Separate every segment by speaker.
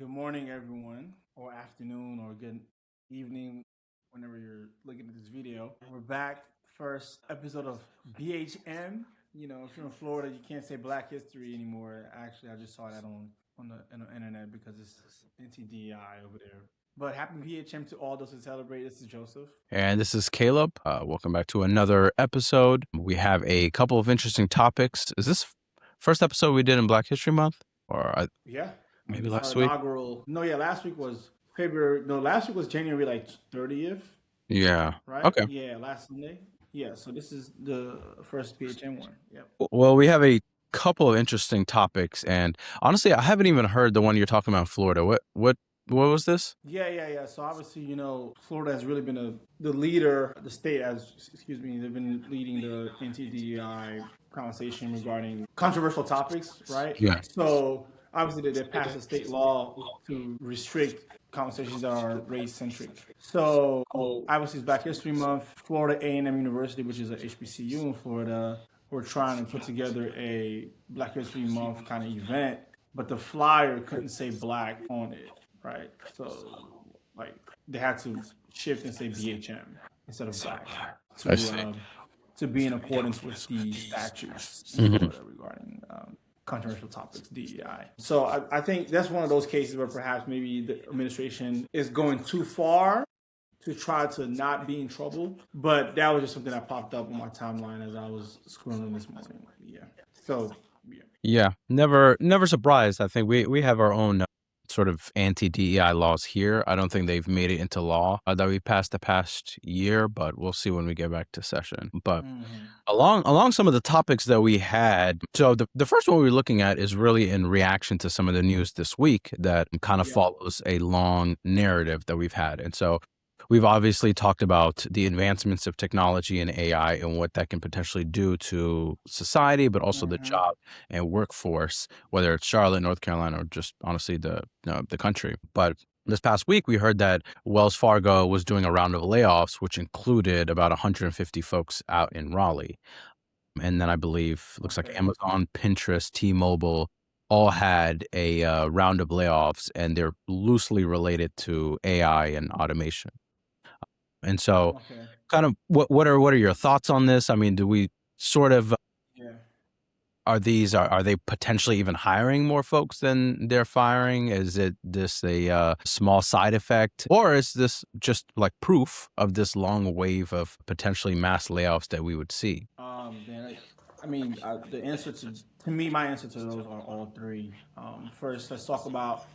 Speaker 1: Good morning, everyone, or afternoon, or good evening, whenever you're looking at this video. We're back, first episode of BHM. You know, if you're in Florida, you can't say Black History anymore. Actually, I just saw that on the internet because it's NTDI over there. But happy BHM to all those who celebrate. This is Joseph.
Speaker 2: And this is Caleb. Welcome back to another episode. We have a couple of interesting topics. Is this first episode we did in Black History Month? Or
Speaker 1: Yeah,
Speaker 2: maybe
Speaker 1: our
Speaker 2: last week?
Speaker 1: inaugural. No, yeah, last week was February. No, last week was January like 30th.
Speaker 2: Yeah.
Speaker 1: Right?
Speaker 2: Okay.
Speaker 1: Yeah, last Sunday. Yeah, so this is the first PHM one. Yep.
Speaker 2: Well, we have a couple of interesting topics, and honestly, I haven't even heard the one you're talking about in Florida. What was this?
Speaker 1: Yeah. So obviously, Florida has really been the leader. The state has, excuse me, they've been leading the NTDI conversation regarding controversial topics, right?
Speaker 2: Yeah.
Speaker 1: So obviously, they passed a state law to restrict conversations that are race centric. So obviously, it's Black History Month. Florida A&M University, which is a HBCU in Florida, we're trying to put together a Black History Month kind of event, but the flyer couldn't say Black on it, right? So like they had to shift and say BHM instead of Black
Speaker 2: I see.
Speaker 1: to be in accordance with the statutes in
Speaker 2: Mhm.
Speaker 1: Florida regarding controversial topics, DEI. So I think that's one of those cases where perhaps maybe the administration is going too far to try to not be in trouble. But that was just something that popped up on my timeline as I was scrolling this morning. Yeah. So yeah.
Speaker 2: Yeah. Never surprised. I think we have our own sort of anti-DEI laws here. I don't think they've made it into law that we passed the past year, but we'll see when we get back to session. But along some of the topics that we had, so the first one we're looking at is really in reaction to some of the news this week that kind of follows a long narrative that we've had. And so we've obviously talked about the advancements of technology and AI and what that can potentially do to society, but also the job and workforce, whether it's Charlotte, North Carolina, or just honestly the country. But this past week, we heard that Wells Fargo was doing a round of layoffs, which included about 150 folks out in Raleigh. And then I believe, looks like Amazon, Pinterest, T-Mobile all had a round of layoffs, and they're loosely related to AI and automation. And so,
Speaker 1: Okay.
Speaker 2: kind of, what are your thoughts on this? I mean, do we sort of
Speaker 1: Yeah.
Speaker 2: are they potentially even hiring more folks than they're firing? Is it this a small side effect, or is this just like proof of this long wave of potentially mass layoffs that we would see?
Speaker 1: Man, I mean, the answer to me, my answer to those are all three. First, let's talk about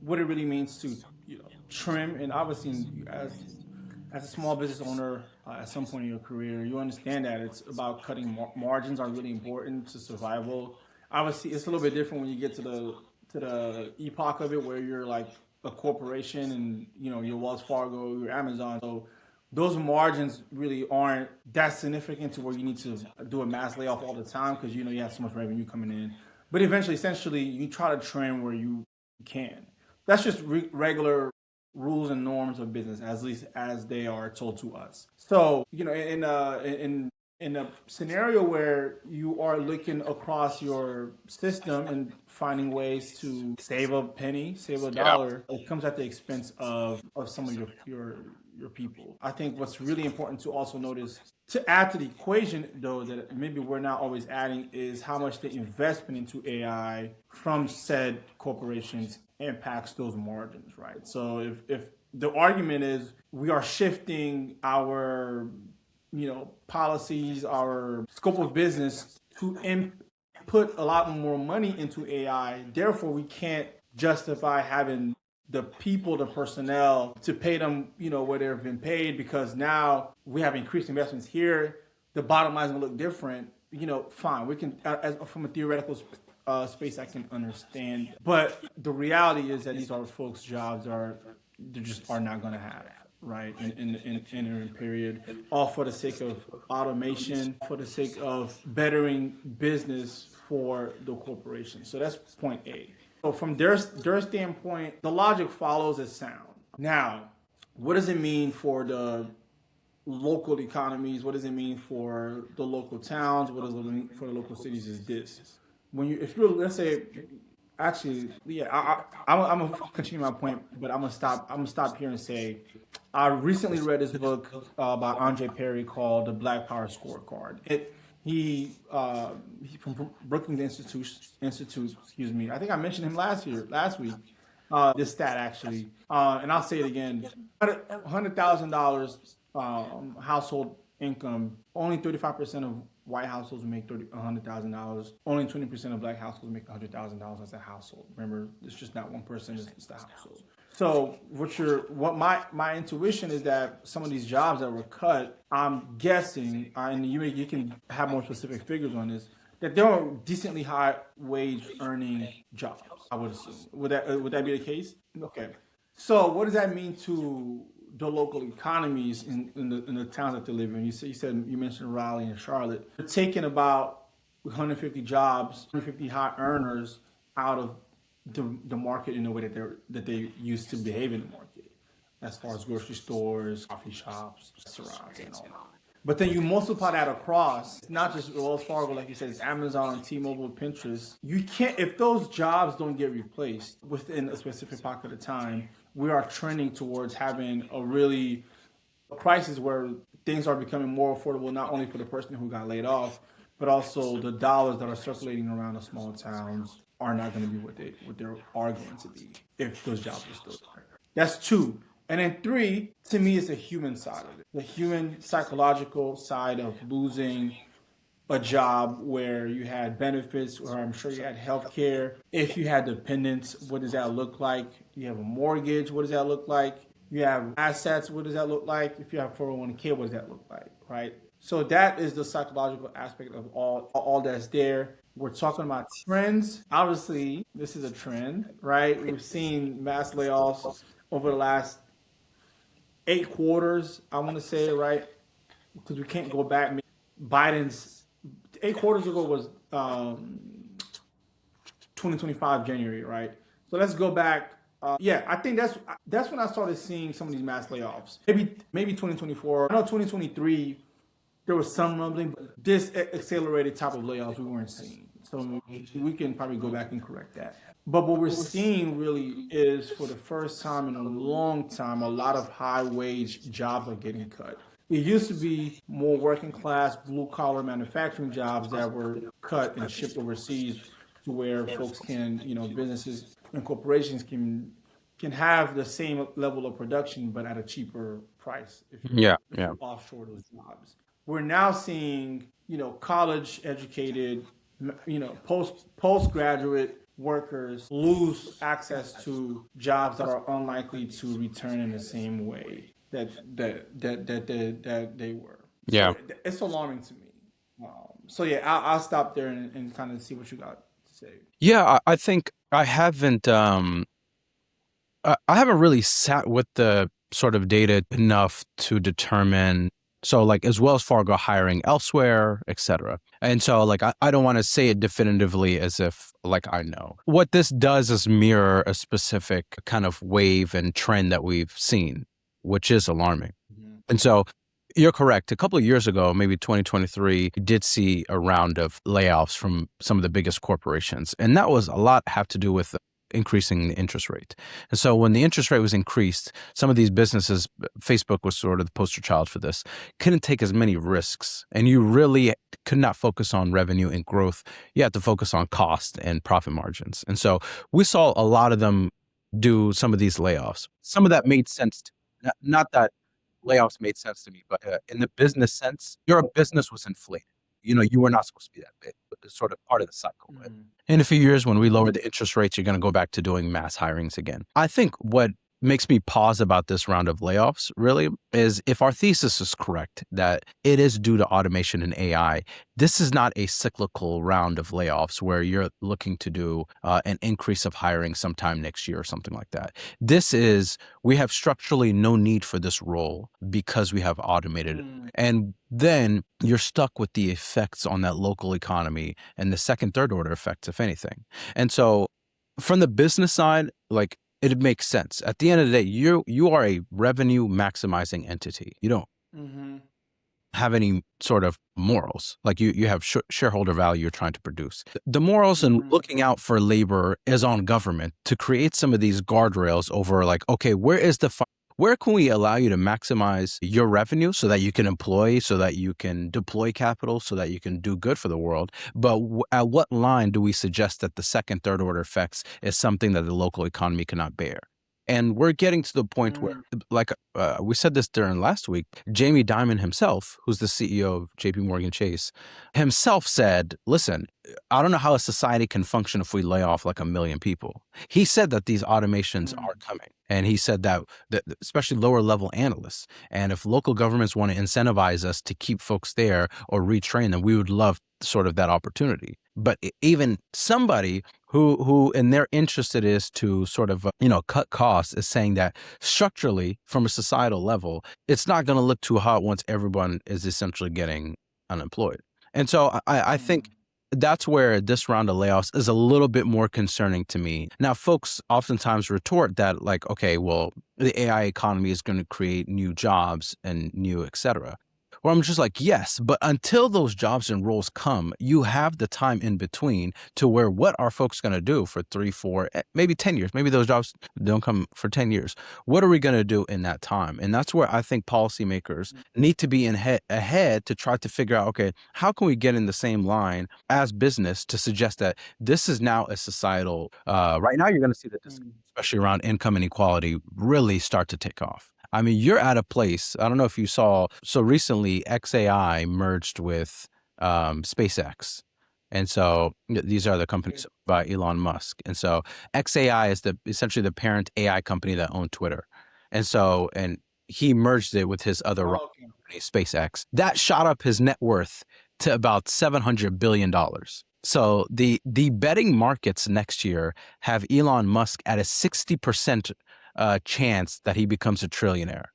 Speaker 1: what it really means to trim, and obviously, as a small business owner, at some point in your career, you understand that it's about cutting margins are really important to survival. Obviously, it's a little bit different when you get to the epoch of it, where you're like a corporation and your Wells Fargo, your Amazon. So those margins really aren't that significant to where you need to do a mass layoff all the time because you have so much revenue coming in. But eventually, essentially, you try to trim where you can. That's just regular rules and norms of business, at least as they are told to us. So, in a scenario where you are looking across your system and finding ways to save a penny, save a
Speaker 2: Yeah.
Speaker 1: dollar, it comes at the expense of some of your people. I think what's really important to also notice to add to the equation, though, that maybe we're not always adding is how much the investment into AI from said corporations impacts those margins, right? So if the argument is we are shifting our policies, our scope of business to put a lot more money into AI. Therefore, we can't justify having the people, the personnel, to pay them, where they've been paid because now we have increased investments here. The bottom line is gonna look different. Fine, we can, from a theoretical space, I can understand. But the reality is that these are folks' jobs they just are not gonna have, right, in interim period, all for the sake of automation, for the sake of bettering business for the corporation. So that's point A. So from their standpoint, the logic follows as sound. Now, what does it mean for the local economies? What does it mean for the local towns? What does it mean for the local cities? Is this if you're, let's say, Actually, yeah, I'm gonna continue my point, but I'm gonna stop. I'm gonna stop here and say, I recently read this book by Andre Perry called "The Black Power Scorecard." He from Brookings Institute. Excuse me. I think I mentioned him last week. This stat actually, and I'll say it again: $100,000 household income. Only 35% of white households make $100,000. Only 20% of black households make $100,000 as a household. Remember, it's just not one person; it's the household. So what my intuition is that some of these jobs that were cut, I'm guessing, and you can have more specific figures on this, that there are decently high wage earning jobs. I would assume. Would that be the case? Okay. So what does that mean to the local economies in the towns that they live in? You mentioned Raleigh and Charlotte. They're taking about 150 jobs, 150 high earners out of the market in the way that they used to behave in the market, as far as grocery stores, coffee shops, restaurants, and all that. But then you multiply that across, not just Wells Fargo, like you said, it's Amazon, T-Mobile, Pinterest. You can't, if those jobs don't get replaced within a specific pocket of time, we are trending towards having a crisis where things are becoming more affordable, not only for the person who got laid off, but also the dollars that are circulating around the small towns are not going to be what they are going to be if those jobs are still there. That's two. And then three, to me, is the human side of it. The human psychological side of losing a job where you had benefits, or I'm sure you had health care. If you had dependents, what does that look like? You have a mortgage, what does that look like? You have assets, what does that look like? If you have 401k, what does that look like, right? So that is the psychological aspect of all that's there. We're talking about trends. Obviously, this is a trend, right? We've seen mass layoffs over the last 8 quarters, I want to say, right? Because we can't go back. Biden's 8 quarters ago was 2025 January, right? So let's go back. Yeah, I think that's when I started seeing some of these mass layoffs. Maybe 2024. I know 2023 there was some rumbling, but this accelerated type of layoffs we weren't seeing. So we can probably go back and correct that. But what we're seeing really is, for the first time in a long time, a lot of high wage jobs are getting cut. It used to be more working class, blue collar manufacturing jobs that were cut and shipped overseas, to where folks can, businesses and corporations can have the same level of production but at a cheaper price if
Speaker 2: Yeah,
Speaker 1: if
Speaker 2: yeah.
Speaker 1: you offshore those jobs. We're now seeing, college educated, postgraduate workers lose access to jobs that are unlikely to return in the same way that they were.
Speaker 2: Yeah.
Speaker 1: So it's alarming to me. So yeah, I'll stop there and kind of see what you got to say.
Speaker 2: Yeah, I think I haven't really sat with the sort of data enough to determine. So, like, as Wells Fargo hiring elsewhere, et cetera. And so, like, I don't want to say it definitively as if, like, I know. What this does is mirror a specific kind of wave and trend that we've seen, which is alarming.
Speaker 1: Mhm.
Speaker 2: And so you're correct. A couple of years ago, maybe 2023, we did see a round of layoffs from some of the biggest corporations. And that was a lot have to do with increasing the interest rate. And so when the interest rate was increased, some of these businesses, Facebook was sort of the poster child for this, couldn't take as many risks. And you really could not focus on revenue and growth. You had to focus on cost and profit margins. And so we saw a lot of them do some of these layoffs. Some of that made sense to me. Not that layoffs made sense to me, but in the business sense, your business was inflated. You were not supposed to be that big, but it's sort of part of the cycle. Right?
Speaker 1: Mhm.
Speaker 2: In a few years, when we lower the interest rates, you're going to go back to doing mass hirings again. I think what makes me pause about this round of layoffs really is, if our thesis is correct, that it is due to automation and AI, this is not a cyclical round of layoffs where you're looking to do an increase of hiring sometime next year or something like that. We have structurally no need for this role because we have automated it. And then you're stuck with the effects on that local economy and the second, third order effects, if anything. And so from the business side, like, it makes sense. At the end of the day, you are a revenue maximizing entity. You don't.
Speaker 1: Mhm.
Speaker 2: have any sort of morals. Like you have shareholder value you're trying to produce. The morals and looking out for labor is on government to create some of these guardrails over like, okay, where can we allow you to maximize your revenue so that you can employ, so that you can deploy capital, so that you can do good for the world? But at what line do we suggest that the second, third order effects is something that the local economy cannot bear? And we're getting to the point where, like we said this during last week, Jamie Dimon himself, who's the CEO of JP Morgan Chase, himself said, listen, I don't know how a society can function if we lay off like 1 million people. He said that these automations are coming. And he said that especially lower level analysts, and if local governments want to incentivize us to keep folks there or retrain them, we would love sort of that opportunity. But even somebody who in their interest it is to sort of, cut costs is saying that structurally from a societal level, it's not going to look too hot once everyone is essentially getting unemployed. And so I think that's where this round of layoffs is a little bit more concerning to me. Now, folks oftentimes retort that like, okay, well, the AI economy is going to create new jobs and new et cetera. Well, I'm just like, yes, but until those jobs and roles come, you have the time in between to where what are folks going to do for 3, 4, maybe 10 years? Maybe those jobs don't come for 10 years. What are we going to do in that time? And that's where I think policymakers need to be ahead to try to figure out, okay, how can we get in the same line as business to suggest that this is now a societal, right now you're going to see that this, especially around income inequality, really start to take off. I mean, you're at a place, I don't know if you saw, so recently XAI merged with SpaceX. And so these are the companies by Elon Musk. And so XAI is essentially the parent AI company that owned Twitter. And so, and he merged it with his other company, SpaceX. That shot up his net worth to about $700 billion. So the betting markets next year have Elon Musk at a 60% chance that he becomes a trillionaire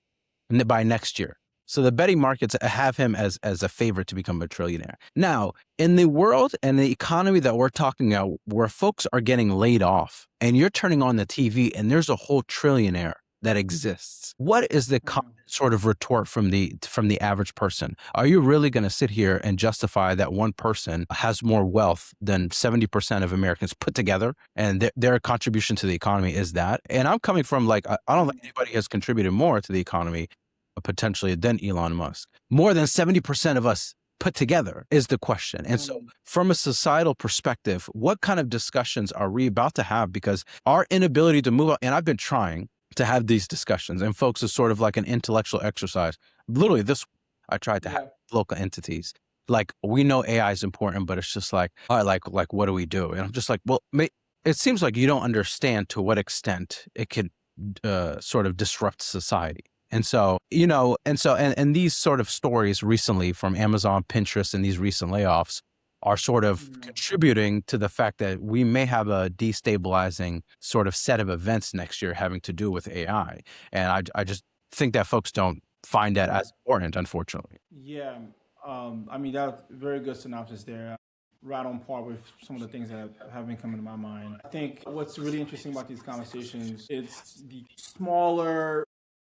Speaker 2: by next year. So the betting markets have him as a favorite to become a trillionaire. Now, in the world and the economy that we're talking about, where folks are getting laid off and you're turning on the TV and there's a whole trillionaire that exists, what is the sort of retort from the average person? Are you really going to sit here and justify that one person has more wealth than 70% of Americans put together, and their contribution to the economy is that? And I'm coming from like, I don't think anybody has contributed more to the economy potentially than Elon Musk. More than 70% of us put together is the question. And so from a societal perspective, what kind of discussions are we about to have? Because our inability to move on, and I've been trying to have these discussions, and folks, is sort of like an intellectual exercise. Literally I tried to have local entities. Like, we know AI is important, but it's just like, all right, like what do we do? And I'm just like, well, it seems like you don't understand to what extent it could sort of disrupt society. And so, and these sort of stories recently from Amazon, Pinterest, and these recent layoffs are sort of contributing to the fact that we may have a destabilizing sort of set of events next year having to do with AI. And I just think that folks don't find that as important, unfortunately.
Speaker 1: Yeah. I mean, that's very good synopsis there. Right on par with some of the things that have been coming to my mind. I think what's really interesting about these conversations, it's the smaller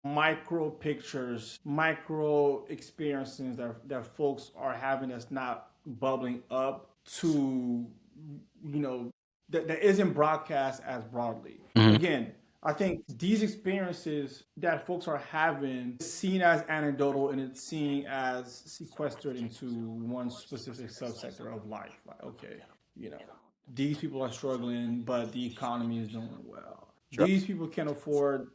Speaker 1: micro pictures, micro experiences that folks are having that's not bubbling up to, that isn't broadcast as broadly. Again, I think these experiences that folks are having is seen as anecdotal, and it's seen as sequestered into one specific subsector of life. Like, okay, these people are struggling, but the economy is doing well. Sure. These people can't afford,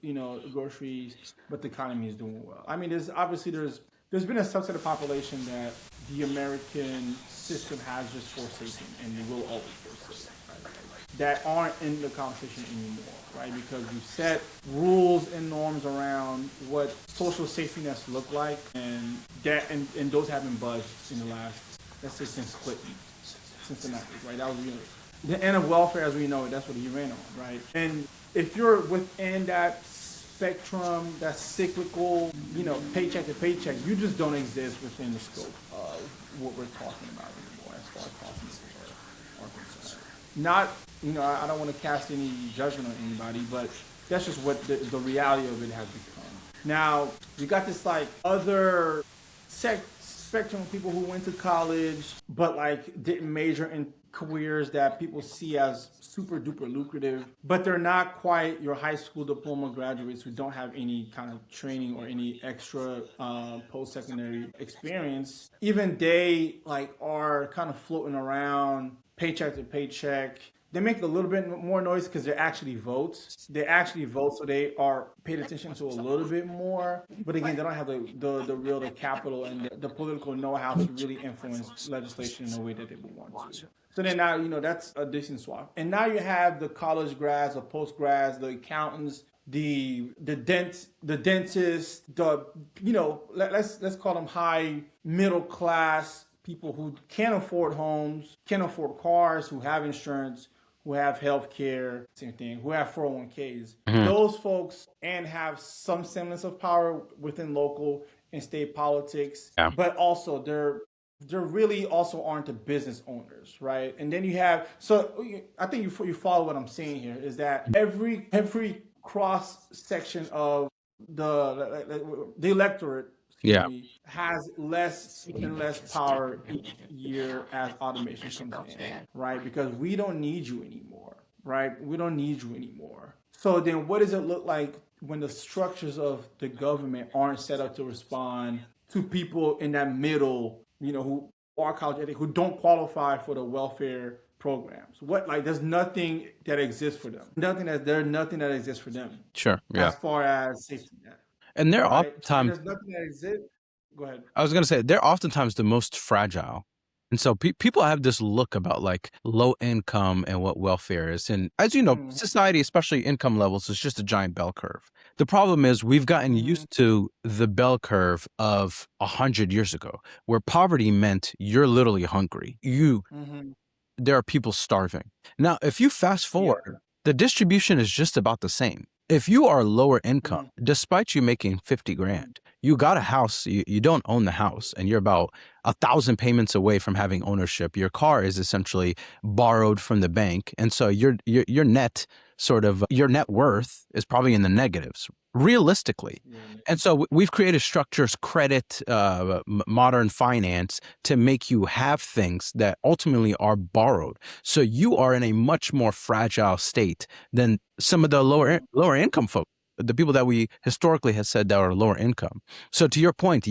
Speaker 1: groceries, but the economy is doing well. I mean, there's been a subset of population that the American system has just forsaken, and it will always forsake, right? That aren't in the conversation anymore, right? Because we've set rules and norms around what social safety nets look like, and those haven't budged in the last, let's say, since Clinton, since the 90s, right? That was the end of welfare as we know it. That's what he ran on, right? And if you're within that spectrum, that cyclical, paycheck to paycheck, you just don't exist within the scope of what we're talking about anymore as far as policymakers are concerned. Not, I don't want to cast any judgment on anybody, but that's just what the reality of it has become. Now, you got this like other spectrum of people who went to college but like didn't major in careers that people see as super duper lucrative, but they're not quite your high school diploma graduates who don't have any kind of training or any extra post-secondary experience. Even they like are kind of floating around paycheck to paycheck. They make a little bit more noise because they're actually votes. They actually vote, so they are paid attention to a little bit more. But again, they don't have the capital and the political know-how to really influence legislation in the way that they would want to. So then now, that's a decent swap. And now you have the college grads, the post grads, the accountants, the dentists, let's call them high middle class people who can't afford homes, can't afford cars, who have insurance, who have health care, same thing, who have 401ks. Those folks and have some semblance of power within local and state politics, but also they're really also aren't the business owners, right? And then you have, so I think you follow what I'm saying here, is that every cross section of the electorate has less and less power each year as automation comes in, right? Because we don't need you anymore, right? We don't need you anymore. So then what does it look like when the structures of the government aren't set up to respond to people in that middle, who are college educated, who don't qualify for the welfare programs? There's nothing that exists for them. Nothing that exists for them.
Speaker 2: Sure. Yeah.
Speaker 1: As far as safety net.
Speaker 2: And they're
Speaker 1: Right?
Speaker 2: oftentimes,
Speaker 1: There's nothing that exists. Go ahead.
Speaker 2: I was going to say, they're oftentimes the most fragile. And so people have this look about like low income and what welfare is. And as you know, society, especially income levels, is just a giant bell curve. The problem is we've gotten used to the bell curve of 100 years ago, where poverty meant you're literally hungry. There are people starving. Now, if you fast forward, the distribution is just about the same. If you are lower income, despite you making 50 grand, you got a house, you don't own the house, and you're about 1,000 payments away from having ownership. Your car is essentially borrowed from the bank. And so your net worth is probably in the negatives, realistically. And so we've created structures, credit, modern finance, to make you have things that ultimately are borrowed. So you are in a much more fragile state than some of the lower income folks, the people that we historically have said that are lower income. So to your point,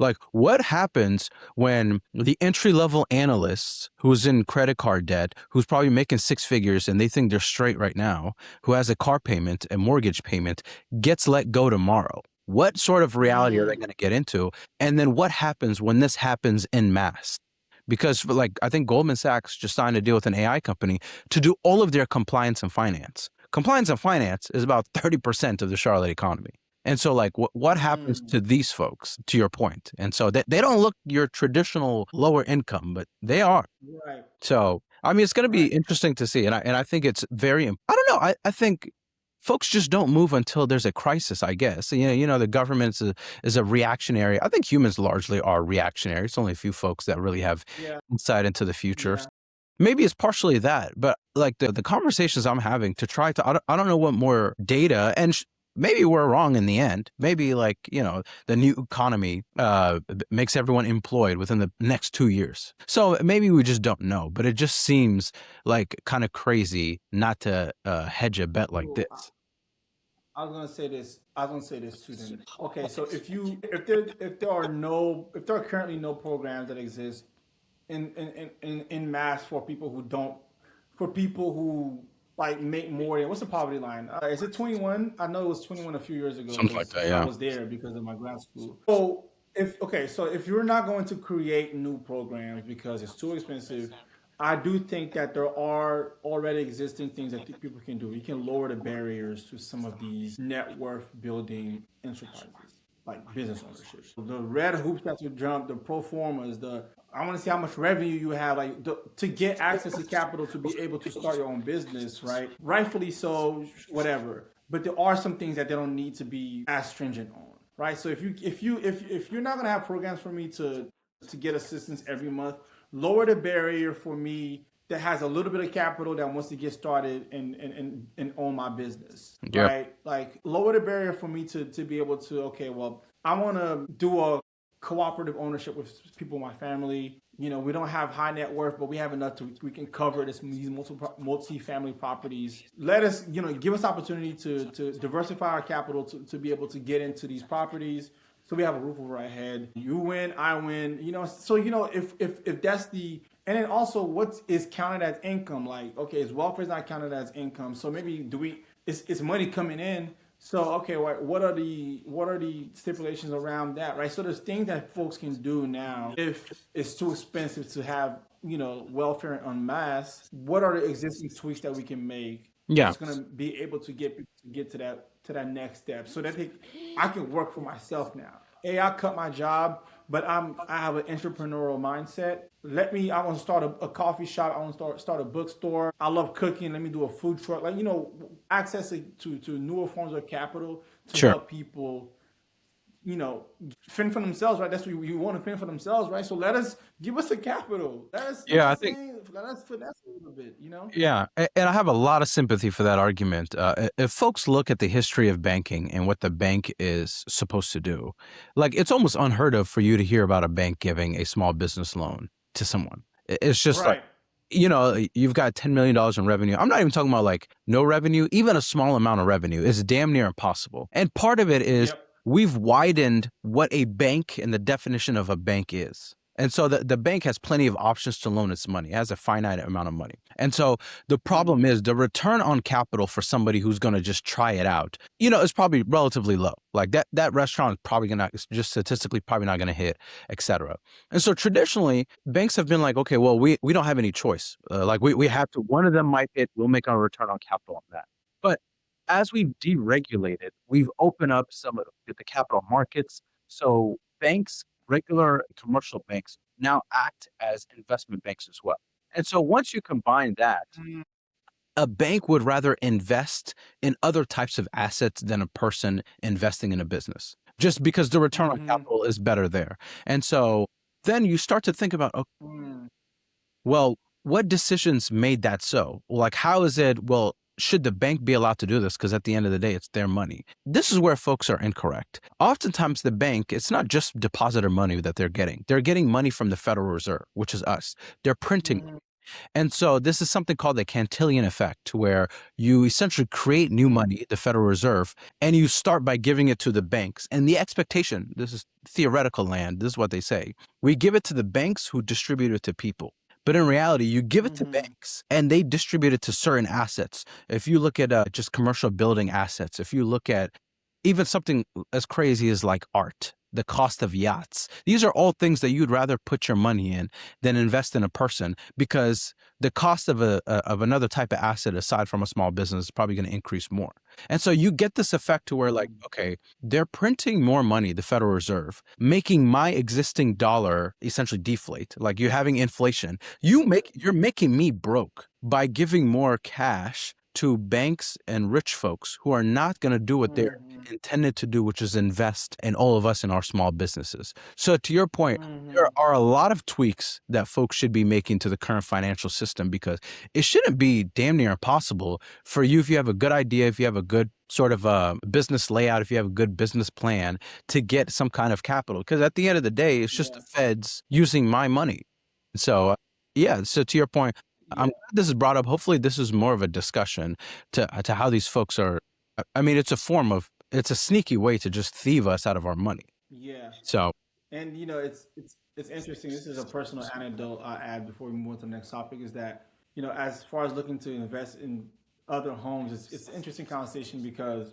Speaker 2: like what happens when the entry-level analyst who's in credit card debt, who's probably making six figures and they think they're straight right now, who has a car payment, a mortgage payment, gets let go tomorrow? What sort of reality are they going to get into? And then what happens when this happens en masse? Because I think Goldman Sachs just signed a deal with an AI company to do all of their compliance and finance. Compliance and finance is about 30% of the Charlotte economy. And so what happens to these folks, to your point? And so they don't look your traditional lower income, but they are.
Speaker 1: Right.
Speaker 2: So, I mean, it's going to be interesting to see. And I think it's I don't know. I think folks just don't move until there's a crisis, I guess. The government is a reactionary. I think humans largely are reactionary. It's only a few folks that really have insight into the future.
Speaker 1: Yeah.
Speaker 2: Maybe it's partially that, but like the conversations I'm having to try to, I don't know what more data, and maybe we're wrong in the end. Maybe the new economy makes everyone employed within the next 2 years. So maybe we just don't know, but it just seems like kind of crazy not to hedge a bet like this.
Speaker 1: I was gonna say this too. Then, okay, so if there are currently no programs that exist in mass for people who make more than, what's the poverty line? Is it 21? I know it was 21 a few years ago.
Speaker 2: Something like that, yeah.
Speaker 1: I was there because of my grad school. So if you're not going to create new programs because it's too expensive, I do think that there are already existing things that people can do. You can lower the barriers to some of these net worth building enterprises, like business ownership. The red hoops that you jump, the pro formas, I want to see how much revenue you have, to get access to capital to be able to start your own business, right? Rightfully so, whatever. But there are some things that they don't need to be as stringent on, right? So if you're not going to have programs for me to get assistance every month, lower the barrier for me that has a little bit of capital that wants to get started and own my business, right? Lower the barrier for me to be able to, okay, well, I want to do a cooperative ownership with people in my family. We don't have high net worth, but we have enough we can cover these multi-family properties. Let us, give us opportunity to diversify our capital to be able to get into these properties. So we have a roof over our head. You win, I win. So if that's and then also what is counted as income? Like, okay, is welfare not counted as income? So maybe it's money coming in. So okay, what are the stipulations around that, right? So there's things that folks can do now if it's too expensive to have welfare en masse. What are the existing tweaks that we can make
Speaker 2: Yeah.
Speaker 1: that's going to be able to get people to get to that next step, so that I can work for myself now. I cut my job, but I have an entrepreneurial mindset. I want to start a coffee shop. I want to start a bookstore. I love cooking. Let me do a food truck. Like, access to newer forms of capital to
Speaker 2: Sure.
Speaker 1: help people, fend for themselves, right? That's what you want to fend for themselves, right? So give us the capital.
Speaker 2: Yeah, I think.
Speaker 1: Let us finesse a little bit,
Speaker 2: Yeah, and I have a lot of sympathy for that argument. If folks look at the history of banking and what the bank is supposed to do, like it's almost unheard of for you to hear about a bank giving a small business loan to someone. It's just like,
Speaker 1: Right.
Speaker 2: you've got $10 million in revenue. I'm not even talking about like no revenue, even a small amount of revenue is damn near impossible. And part of it is
Speaker 1: Yep.
Speaker 2: we've widened what a bank and the definition of a bank is. And so the bank has plenty of options to loan its money. It has a finite amount of money. And so the problem is the return on capital for somebody who's going to just try it out, is probably relatively low. Like that restaurant is probably just statistically probably not going to hit, et cetera. And so traditionally, banks have been like, okay, well, we don't have any choice. Like we have to, one of them might hit, we'll make our return on capital on that. But as we've deregulated, we've opened up some of the capital markets. So banks, regular commercial banks, now act as investment banks as well. And so once you combine that, a bank would rather invest in other types of assets than a person investing in a business, just because the return on capital is better there. And so then you start to think about, okay, well, what decisions made that so? Like, how is it, well, should the bank be allowed to do this? Because at the end of the day, it's their money. This is where folks are incorrect. Oftentimes, the bank, it's not just depositor money that they're getting. They're getting money from the Federal Reserve, which is us. They're printing money. And so this is something called the Cantillon effect, where you essentially create new money, the Federal Reserve, and you start by giving it to the banks. And the expectation, this is theoretical land, this is what they say. We give it to the banks who distribute it to people. But in reality, you give it to banks and they distribute it to certain assets. If you look at just commercial building assets, if you look at even something as crazy as like art, the cost of yachts, these are all things that you'd rather put your money in than invest in a person, because the cost of another type of asset aside from a small business is probably going to increase more. And so you get this effect to where, like, okay, they're printing more money, the Federal Reserve, making my existing dollar essentially deflate. Like, you're having inflation. You're making me broke by giving more cash to banks and rich folks who are not going to do what they're intended to do, which is invest in all of us in our small businesses. So to your point, there are a lot of tweaks that folks should be making to the current financial system, because it shouldn't be damn near impossible for you, if you have a good idea, if you have a good sort of a business layout, if you have a good business plan, to get some kind of capital. Because at the end of the day, it's just the feds using my money. So so to your point, I'm glad this is brought up. Hopefully this is more of a discussion to how these folks are. I mean, it's a sneaky way to just thieve us out of our money.
Speaker 1: Yeah.
Speaker 2: So,
Speaker 1: And it's interesting. This is a personal anecdote I add before we move on to the next topic. Is that as far as looking to invest in other homes, it's an interesting conversation, because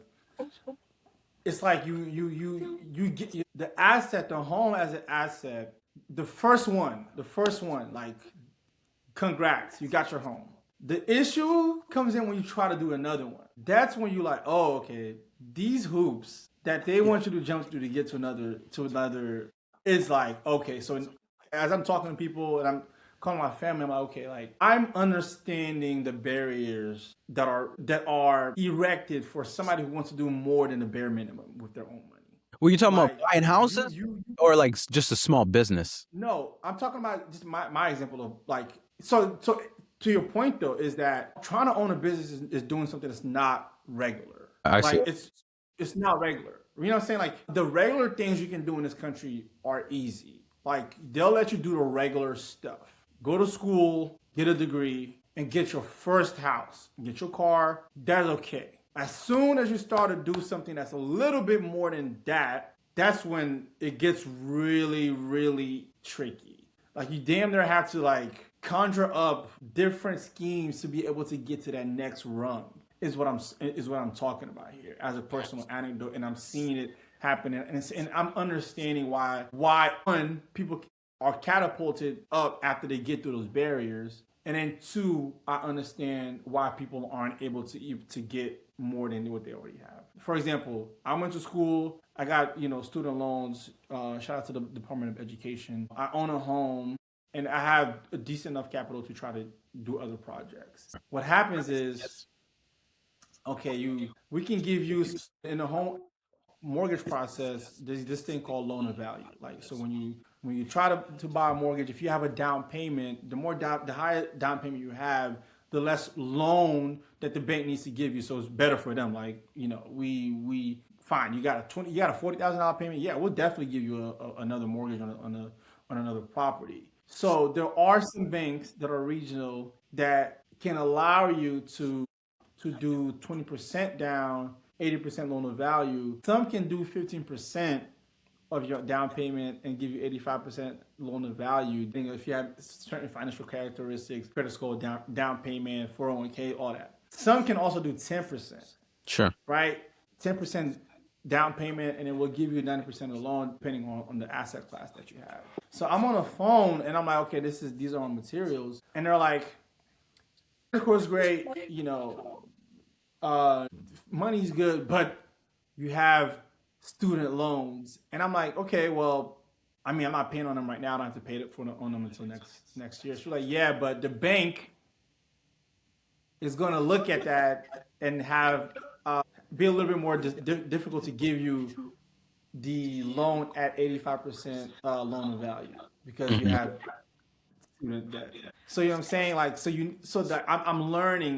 Speaker 1: it's like you get the asset, the home as an asset. The first one, like, congrats, you got your home. The issue comes in when you try to do another one. That's when you're like, oh, okay, these hoops that they want you to jump through to get to another is like, okay. So as I'm talking to people and I'm calling my family, I'm like, okay, like, I'm understanding the barriers that are erected for somebody who wants to do more than the bare minimum with their own money.
Speaker 2: were you talking
Speaker 1: Like,
Speaker 2: about buying houses or like just a small business?
Speaker 1: No, I'm talking about just my example of, like, so to your point though, is that trying to own a business is doing something that's not regular.
Speaker 2: I see.
Speaker 1: Like, it's not regular. You know what I'm saying? Like the regular things you can do in this country are easy. Like they'll let you do the regular stuff. Go to school, get a degree, and get your first house, get your car. That's okay. As soon as you start to do something that's a little bit more than that, that's when it gets really, really tricky. Like you damn near have to like conjure up different schemes to be able to get to that next rung. Is what I'm talking about here as a personal anecdote, and I'm seeing it happening, and I'm understanding why one, people are catapulted up after they get through those barriers, and then two, I understand why people aren't able to get more than what they already have. For example, I went to school. I got student loans. Shout out to the Department of Education. I own a home, and I have a decent enough capital to try to do other projects. What happens is, okay, we can give you in the home mortgage process, there's this thing called loan of value. Like so when you try to buy a mortgage, if you have a down payment, the higher down payment you have, the less loan that the bank needs to give you. So it's better for them. Like, we fine, you got a $40,000 payment. Yeah, we'll definitely give you another mortgage on another property. So there are some banks that are regional that can allow you to do 20% down, 80% loan of value. Some can do 15% of your down payment and give you 85% loan of value. If you have certain financial characteristics, credit score, down payment, 401k, all that. Some can also do 10%.
Speaker 2: Sure.
Speaker 1: Right? 10% down payment, and it will give you 90% of the loan depending on the asset class that you have. So I'm on the phone and I'm like, okay, these are my materials. And they're like, of course, great, money's good, but you have student loans. And I'm like, okay, well, I mean, I'm not paying on them right now. I don't have to pay on them until next year. She's like, yeah, but the bank is going to look at that and have be a little bit more difficult to give you the loan at 85% loan of value because you have student debt. So you know what I'm saying? Like, so that I'm learning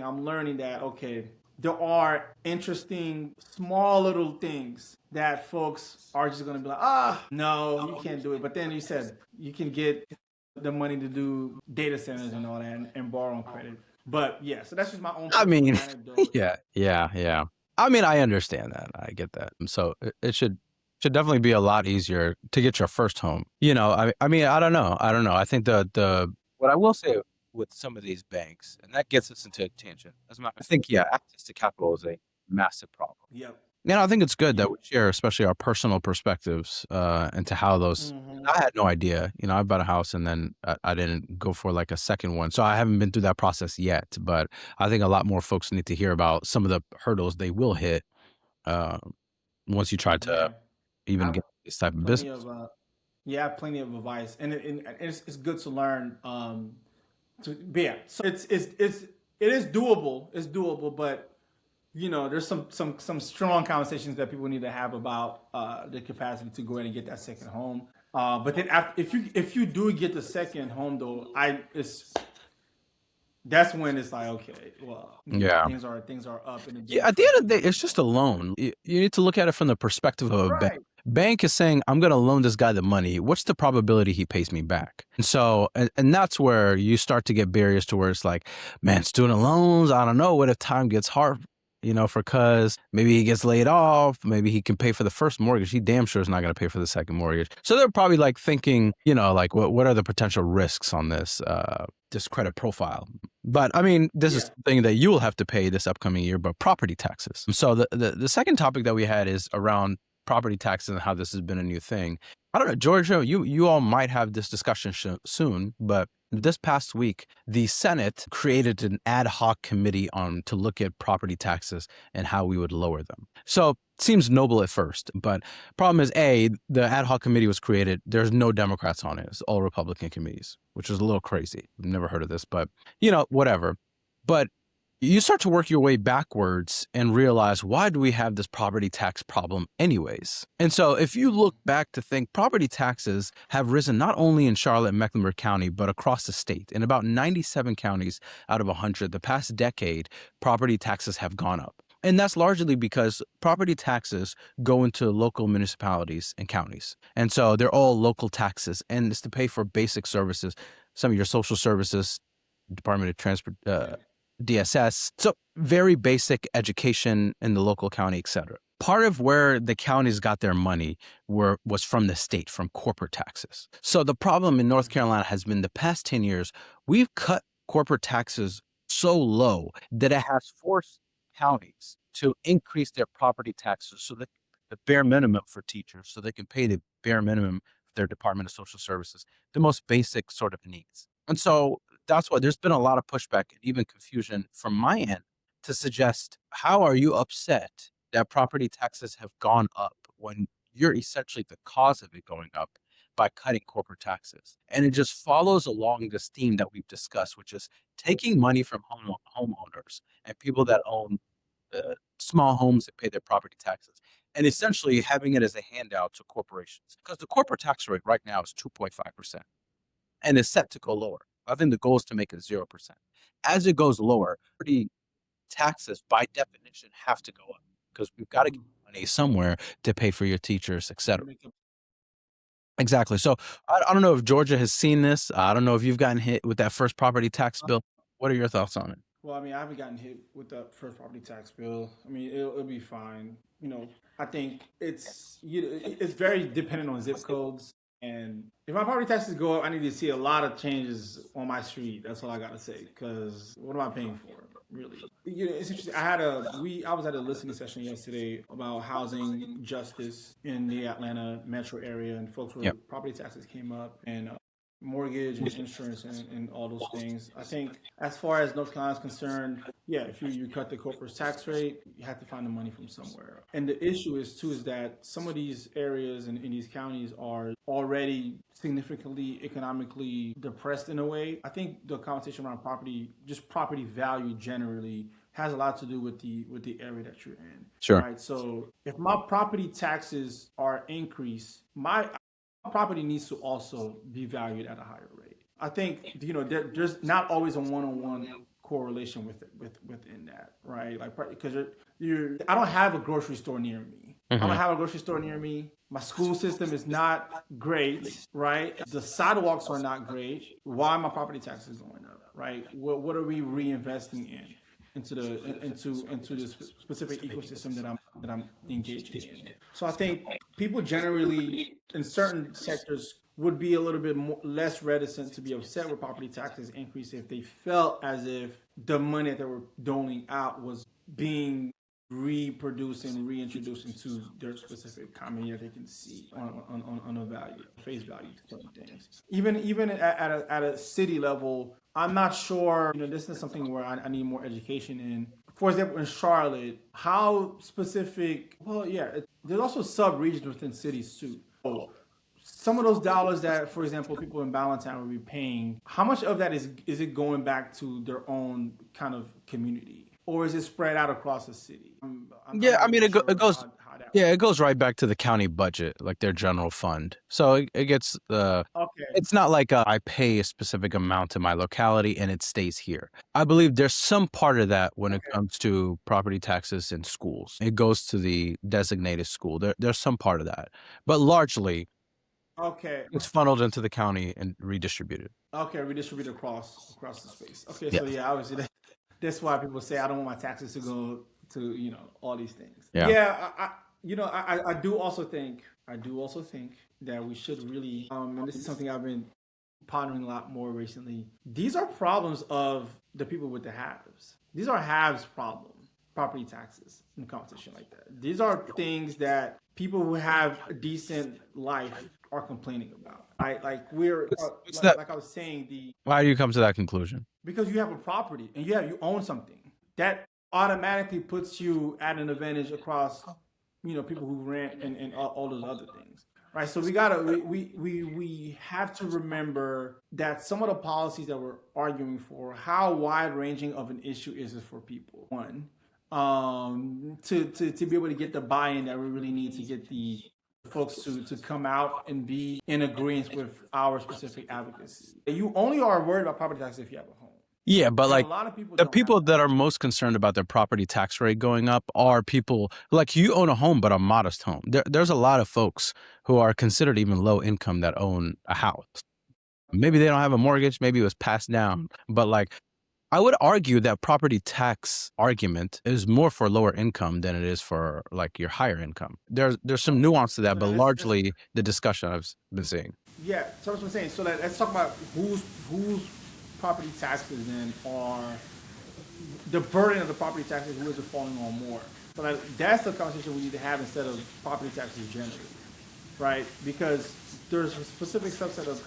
Speaker 1: that, okay, there are interesting small little things that folks are just going to be like, no, you can't do it. But then you said you can get the money to do data centers and all that and borrow on credit. But yeah, so that's just my own.
Speaker 2: I mean,
Speaker 1: anecdote.
Speaker 2: yeah. I mean, I understand that. I get that. So it should definitely be a lot easier to get your first home. I mean, I don't know. I think the what I will say with some of these banks, and that gets us into a tangent. I think, access to capital is a massive problem.
Speaker 1: Yep.
Speaker 2: I think it's good that we share, especially our personal perspectives into how those. I had no idea. I bought a house and then I didn't go for like a second one, so I haven't been through that process yet. But I think a lot more folks need to hear about some of the hurdles they will hit once you try to even get this type of business.
Speaker 1: I have plenty of advice, and it's good to learn. But yeah, so it is doable. It's doable, but there's some strong conversations that people need to have about the capacity to go ahead and get that second home. But then if you do get the second home though, that's when it's like, okay, well, things are up. At
Speaker 2: the end of the day, it's just a loan. You need to look at it from the perspective of a bank. Bank is saying, I'm going to loan this guy the money. What's the probability he pays me back? And so, and that's where you start to get barriers to where it's like, man, student loans, I don't know what if time gets hard, for cuz maybe he gets laid off, maybe he can pay for the first mortgage. He damn sure is not going to pay for the second mortgage. So they're probably like thinking, like what are the potential risks on this credit profile? But I mean, this is something that you will have to pay this upcoming year, but property taxes. So the second topic that we had is around property taxes and how this has been a new thing. I don't know, Giorgio, you all might have this discussion soon, but this past week, the Senate created an ad hoc committee to look at property taxes and how we would lower them. So it seems noble at first, but problem is, the ad hoc committee was created. There's no Democrats on it. It's all Republican committees, which is a little crazy. I've never heard of this, but whatever. But you start to work your way backwards and realize, why do we have this property tax problem anyways? And so if you look back to think, property taxes have risen not only in Charlotte and Mecklenburg County, but across the state. In about 97 counties out of 100, the past decade, property taxes have gone up. And that's largely because property taxes go into local municipalities and counties. And so they're all local taxes, and it's to pay for basic services, some of your social services, Department of Transport, DSS. So very basic education in the local county, etc. Part of where the counties got their money was from the state, from corporate taxes. So the problem in North Carolina has been the past 10 years, we've cut corporate taxes so low that it has forced counties to increase their property taxes so that the bare minimum for teachers, so they can pay the bare minimum for their Department of Social Services, the most basic sort of needs. And so that's why there's been a lot of pushback and even confusion from my end to suggest, how are you upset that property taxes have gone up when you're essentially the cause of it going up by cutting corporate taxes? And it just follows along this theme that we've discussed, which is taking money from homeowners and people that own small homes that pay their property taxes, and essentially having it as a handout to corporations. Because the corporate tax rate right now is 2.5% and is set to go lower. I think the goal is to make it 0%. As it goes lower, property taxes by definition have to go up because we've got to get money somewhere to pay for your teachers, etc. Exactly. So I don't know if Georgia has seen this. I don't know if you've gotten hit with that first property tax bill. What are your thoughts on it?
Speaker 1: Well, I mean, I haven't gotten hit with the first property tax bill. I mean, it'll be fine. I think it's very dependent on zip codes. And if my property taxes go up, I need to see a lot of changes on my street. That's all I gotta say. Because what am I paying for, really? It's interesting. I was at a listening session yesterday about housing justice in the Atlanta metro area, and folks were
Speaker 2: Yep.
Speaker 1: property taxes came up, and mortgage and insurance and all those things. I think as far as North Carolina is concerned, yeah, if you cut the corporate tax rate, you have to find the money from somewhere. And the issue is that some of these areas and in these counties are already significantly economically depressed in a way. I think the conversation around property, just property value generally, has a lot to do with the area that you're in.
Speaker 2: Sure.
Speaker 1: Right. So if my property taxes are increased, my property needs to also be valued at a higher rate. I think there's not always a one-on-one correlation within that, right? Like because I don't have a grocery store near me. I don't have a grocery store near me. My school system is not great, right? The sidewalks are not great. Why are my property taxes going up, right? What are we reinvesting into the specific ecosystem that I'm engaging in? So I think people generally in certain sectors would be a little bit less reticent to be upset with property taxes increase if they felt as if the money that they were doling out was being reproduced and reintroduced into their specific economy that they can see on a value, face value to certain things. Even at a city level, I'm not sure, this is something where I need more education in. For example, in Charlotte, how specific, well, yeah, there's also sub-regions within cities too. So some of those dollars that, for example, people in Ballantyne will be paying, how much of that is it going back to their own kind of community? Or is it spread out across the city?
Speaker 2: It goes. Yeah, it goes right back to the county budget, like their general fund. So it gets
Speaker 1: Okay.
Speaker 2: It's not like I pay a specific amount to my locality and it stays here. I believe there's some part of that when it comes to property taxes in schools. It goes to the designated school. There's some part of that, but largely, it's funneled into the county and redistributed.
Speaker 1: Okay, redistributed across the space. Okay, so yeah, obviously that's why people say I don't want my taxes to go to all these things. Yeah, I do also think that we should really and this is something I've been pondering a lot more recently. These are problems of the people with the haves. These are haves problem. Property taxes and competition like that. These are things that people who have a decent life are complaining about. Right? Like like I was saying,
Speaker 2: why do you come to that conclusion?
Speaker 1: Because you have a property and you own something that automatically puts you at an advantage across people who rent and all those other things, right? So we have to remember that some of the policies that we're arguing for, how wide ranging of an issue is it for people? One, to be able to get the buy-in that we really need to get the folks to come out and be in agreement with our specific advocacy. You only are worried about property taxes if you have a home.
Speaker 2: Yeah, but
Speaker 1: And a
Speaker 2: like
Speaker 1: lot of people
Speaker 2: the
Speaker 1: don't have
Speaker 2: people
Speaker 1: that.
Speaker 2: that are most concerned about their property tax rate going up are people like you own a home, but a modest home. There's a lot of folks who are considered even low income that own a house. Maybe they don't have a mortgage, maybe it was passed down, but like I would argue that property tax argument is more for lower income than it is for like your higher income. There's some
Speaker 1: Okay.
Speaker 2: nuance to that,
Speaker 1: So
Speaker 2: but
Speaker 1: then let's
Speaker 2: largely the discussion I've been seeing.
Speaker 1: yeah. So that's what I'm saying. So let's talk about whose property taxes then are the burden of the property taxes. Who is it falling on more? So that's the conversation we need to have instead of property taxes generally, right? Because there's a specific subset of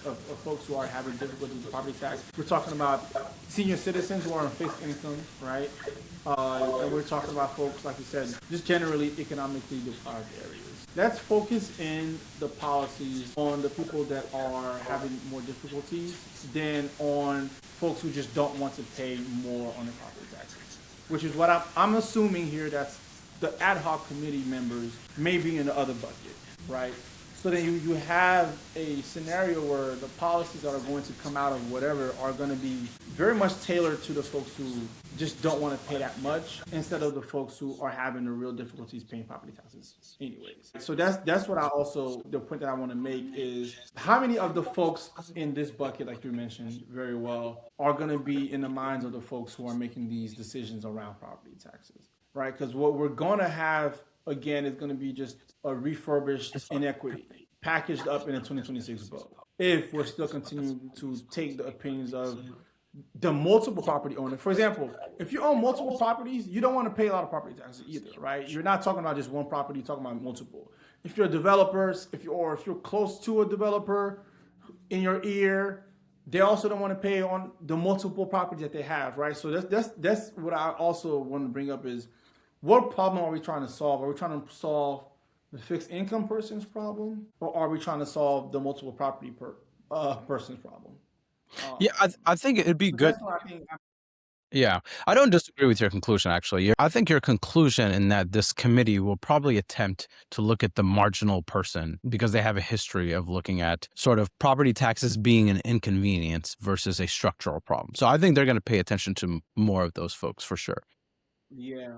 Speaker 1: folks who are having difficulty with property tax. We're talking about senior citizens who are on fixed income, right? And we're talking about folks, like you said, just generally economically deprived areas. Let's focus in the policies on the people that are having more difficulties than on folks who just don't want to pay more on the property taxes, which is what I'm assuming here. That's the ad hoc committee members may be in the other bucket, right? So then you have a scenario where the policies that are going to come out of whatever are going to be very much tailored to the folks who just don't want to pay that much instead of the folks who are having the real difficulties paying property taxes anyways. So that's what the point that I want to make is how many of the folks in this bucket, like you mentioned very well, are going to be in the minds of the folks who are making these decisions around property taxes, right? Because what we're going to have again is going to be just a refurbished inequity packaged up in a 2026 bill. If we're still continuing to take the opinions of the multiple property owner. For example, if you own multiple properties, you don't want to pay a lot of property taxes either, right? You're not talking about just one property, you're talking about multiple. If you're developers, if you're close to a developer in your ear, they also don't want to pay on the multiple properties that they have, right? So that's what I also want to bring up is what problem are we trying to solve? Are we trying to solve the fixed income person's problem, or are we trying to solve the multiple property person's problem?
Speaker 2: Yeah, I think it'd be
Speaker 1: So
Speaker 2: good.
Speaker 1: that's what I think.
Speaker 2: Yeah, I don't disagree with your conclusion, actually. I think your conclusion in that this committee will probably attempt to look at the marginal person because they have a history of looking at sort of property taxes being an inconvenience versus a structural problem. So I think they're going to pay attention to more of those folks for sure.
Speaker 1: Yeah.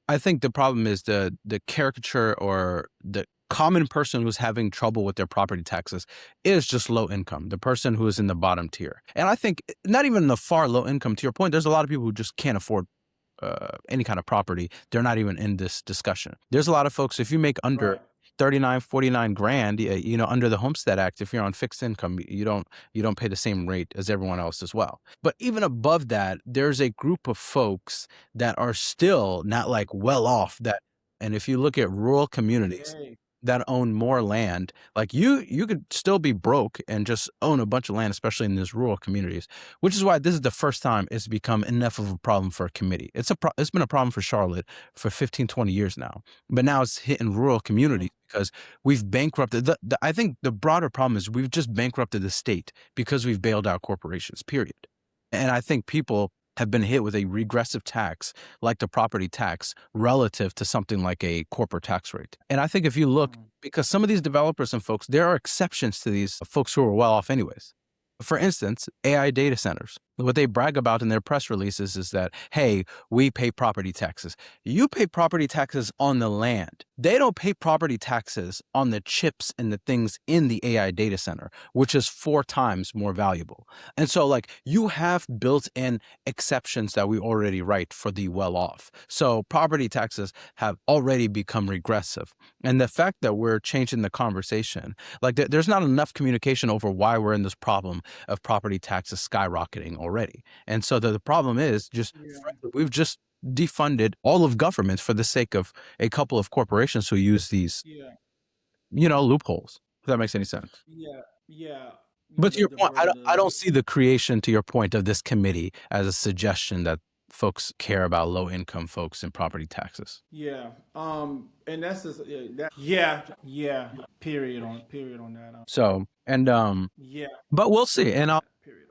Speaker 2: I think the problem is the caricature or the common person who's having trouble with their property taxes is just low income, the person who is in the bottom tier. And I think not even the far low income, to your point, there's a lot of people who just can't afford any kind of property. They're not even in this discussion. There's a lot of folks, if you make under
Speaker 1: Right.
Speaker 2: 39, 49 grand, under the Homestead Act, if you're on fixed income, you don't pay the same rate as everyone else as well. But even above that, there's a group of folks that are still not like well off and if you look at rural communities
Speaker 1: Hey.
Speaker 2: that own more land, like you could still be broke and just own a bunch of land, especially in these rural communities, which is why this is the first time it's become enough of a problem for a committee. It's been a problem for Charlotte for 15, 20 years now, but now it's hitting rural communities because we've bankrupted. I think the broader problem is we've just bankrupted the state because we've bailed out corporations, period. And I think people have been hit with a regressive tax like the property tax relative to something like a corporate tax rate. And I think if you look, because some of these developers and folks, there are exceptions to these folks who are well off anyways. For instance, AI data centers. What they brag about in their press releases is that, hey, we pay property taxes. You pay property taxes on the land. They don't pay property taxes on the chips and the things in the AI data center, which is 4 times more valuable. And so, like, you have built-in exceptions that we already write for the well-off. So property taxes have already become regressive. And the fact that we're changing the conversation, like there's not enough communication over why we're in this problem of property taxes skyrocketing already. And so the problem is just frankly, we've just defunded all of government for the sake of a couple of corporations who use these, loopholes. If that makes any sense.
Speaker 1: Yeah.
Speaker 2: But to your point, I don't see the creation, to your point, of this committee as a suggestion that folks care about low income folks and property taxes.
Speaker 1: Yeah. And that's just yeah. Period on that.
Speaker 2: So
Speaker 1: Yeah.
Speaker 2: but we'll see, and
Speaker 1: Period.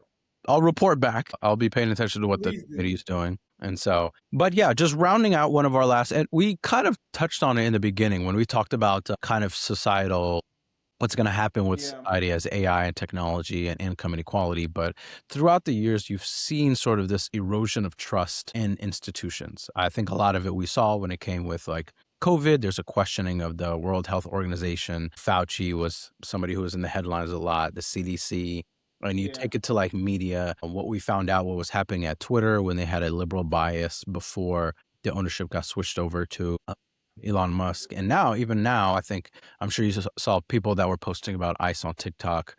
Speaker 2: I'll report back. I'll be paying attention to what the committee is doing. And so, but yeah, just rounding out one of our last, and we kind of touched on it in the beginning when we talked about kind of societal what's going to happen with
Speaker 1: Yeah.
Speaker 2: society as AI and technology and income inequality. But throughout the years, you've seen sort of this erosion of trust in institutions. I think a lot of it we saw when it came with like COVID. There's a questioning of the World Health Organization. Fauci was somebody who was in the headlines a lot, the CDC. And you
Speaker 1: Yeah.
Speaker 2: take it to like media, what we found out what was happening at Twitter when they had a liberal bias before the ownership got switched over to Elon Musk. And now, even now, I think I'm sure you saw people that were posting about ICE on TikTok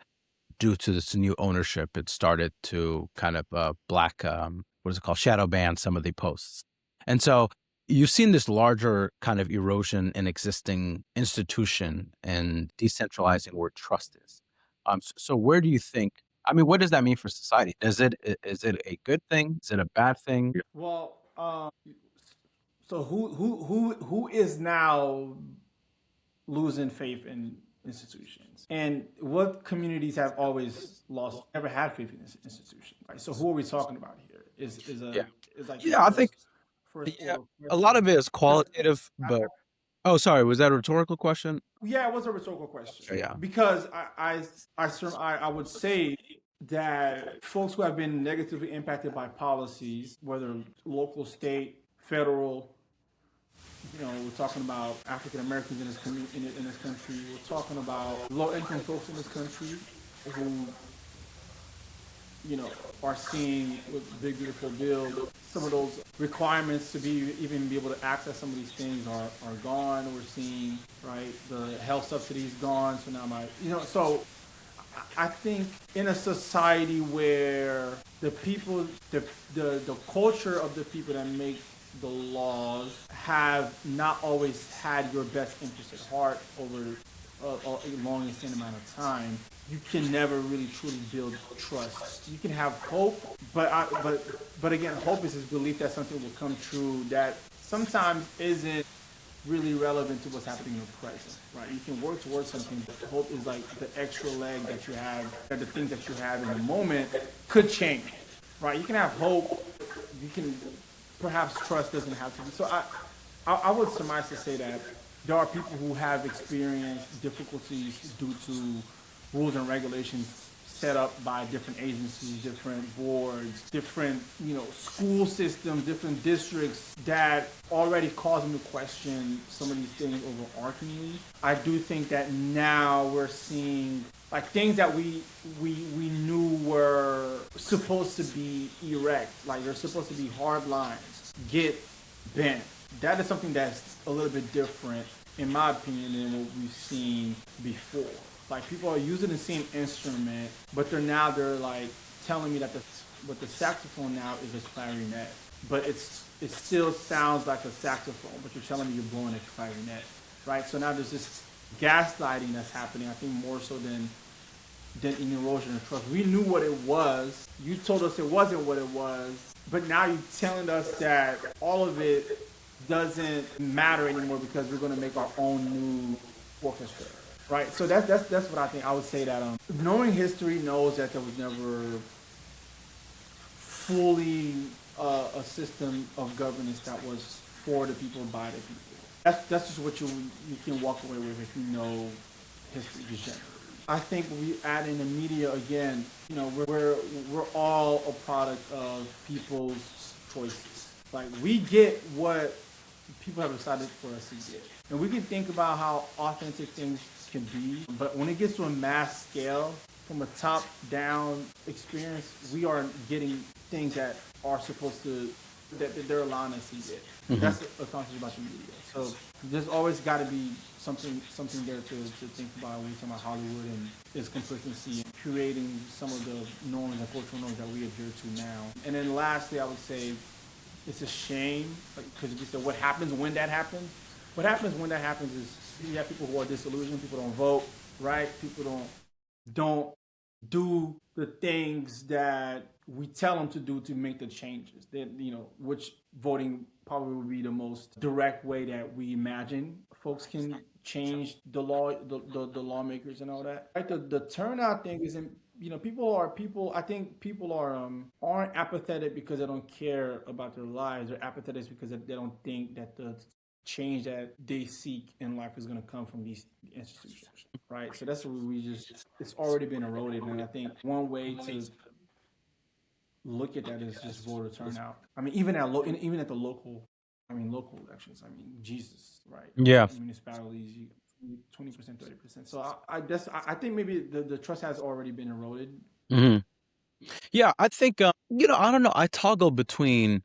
Speaker 2: due to this new ownership. It started to kind of black, what is it called, shadow ban some of the posts. And so you've seen this larger kind of erosion in existing institution and decentralizing where trust is. So where do you think? I mean, what does that mean for society? Is it a good thing? Is it a bad thing?
Speaker 1: Well, so who is now losing faith in institutions, and what communities have always lost, never had faith in this institution, right? So who are we talking about here?
Speaker 2: Yeah,
Speaker 1: Is like the
Speaker 2: yeah. I think
Speaker 1: first
Speaker 2: yeah,
Speaker 1: order
Speaker 2: a lot
Speaker 1: question.
Speaker 2: of it is
Speaker 1: Because
Speaker 2: qualitative, but oh, sorry, was that a rhetorical question?
Speaker 1: yeah, it was a rhetorical question
Speaker 2: Yeah.
Speaker 1: because I would say that folks who have been negatively impacted by policies, whether local, state, federal, we're talking about African Americans in in this country. We're talking about low income folks in this country who, are seeing with Big Beautiful Bill, some of those requirements to even be able to access some of these things are gone. We're seeing, right, the health subsidies gone. So now so I think in a society where the people, the culture of the people that make the laws have not always had your best interest at heart over a long extended amount of time, you can never really truly build trust. You can have hope, but again, hope is this belief that something will come true that sometimes isn't really relevant to what's happening in the present, right? You can work towards something, but hope is like the extra leg that you have, that the things that you have in the moment could change, right? You can have hope, you can perhaps trust doesn't have to be. So I would surmise to say that there are people who have experienced difficulties due to rules and regulations set up by different agencies, different boards, different, school systems, different districts that already cause them to question some of these things overarchingly. I do think that now we're seeing like things that we knew were supposed to be erect, like they're supposed to be hard lines, get bent. That is something that's a little bit different, in my opinion, than what we've seen before. Like people are using the same instrument, but they're like telling me that what the saxophone now is a clarinet, but it still sounds like a saxophone, but you're telling me you're blowing a clarinet, right? So now there's this gaslighting that's happening. I think more so than an erosion of trust. We knew what it was. You told us it wasn't what it was, but now you're telling us that all of it doesn't matter anymore because we're going to make our own new orchestra, right? So that's what I think. I would say that knowing history knows that there was never fully a system of governance that was for the people by the people. That's just what you can walk away with if you know history just generally. I think we add in the media again. We're all a product of people's choices. Like we get what people have decided for us to get, and we can think about how authentic things can be. But when it gets to a mass scale, from a top-down experience, we are getting things that are supposed to that they're allowing us to get. Mm-hmm. That's a conversation about the media. So there's always got to be something there to think about when we talk about Hollywood and its complicity and creating some of the norms and cultural norms that we adhere to now. And then lastly, I would say it's a shame because you said what happens when that happens. What happens when that happens is you have people who are disillusioned, people don't vote, right? People don't do the things that we tell them to do to make the changes. Which voting probably would be the most direct way that we imagine folks can change the law, the lawmakers and all that. Right? The turnout thing isn't. I think people aren't apathetic because they don't care about their lives. They're apathetic because they don't think that the change that they seek in life is going to come from these institutions, right? So that's what we just, it's already been eroded. And I think one way to look at that is just voter turnout. I mean, even at the local, I mean, local elections. I mean, Jesus, right?
Speaker 2: Yeah.
Speaker 1: Municipalities, 20%, 30%. So I think maybe the trust has already been eroded.
Speaker 2: Hmm. Yeah, I think I don't know. I toggle between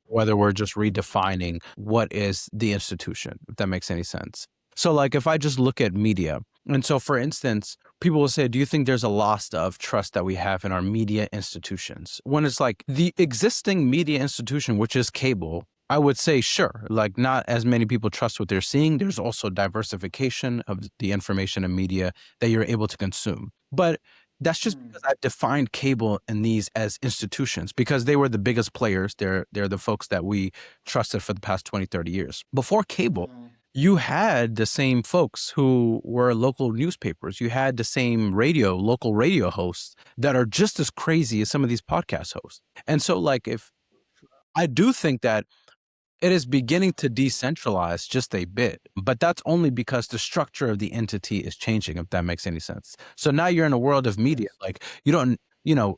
Speaker 2: whether we're just redefining what is the institution, if that makes any sense. So, like, if I just look at media, and so for instance, people will say, do you think there's a loss of trust that we have in our media institutions? When it's like the existing media institution, which is cable, I would say, sure, like not as many people trust what they're seeing. There's also diversification of the information and media that you're able to consume. But that's just because I've defined cable and these as institutions because they were the biggest players. They're the folks that we trusted for the past 20, 30 years. Before cable, you had the same folks who were local newspapers. You had the same local radio hosts that are just as crazy as some of these podcast hosts. And so, like, if I do think that it is beginning to decentralize just a bit, but that's only because the structure of the entity is changing, if that makes any sense. So now you're in a world of media. Like, you don't,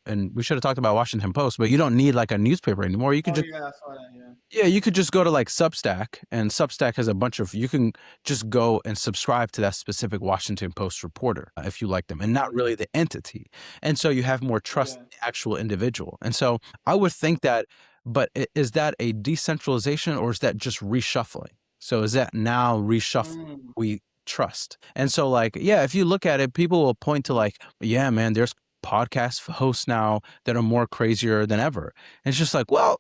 Speaker 2: and we should have talked about Washington Post, but you don't need like a newspaper anymore. You could
Speaker 1: Oh
Speaker 2: just,
Speaker 1: yeah, I saw that. Yeah.
Speaker 2: yeah, you could just go to like Substack, and Substack has a bunch of, you can just go and subscribe to that specific Washington Post reporter if you like them, and not really the entity. And so you have more trust in the actual individual. And so I would think that, but is that a decentralization or is that just reshuffling? So is that now reshuffling we trust? And so, like, yeah, if you look at it, people will point to like, yeah, man, there's podcast hosts now that are more crazier than ever. And it's just like, well,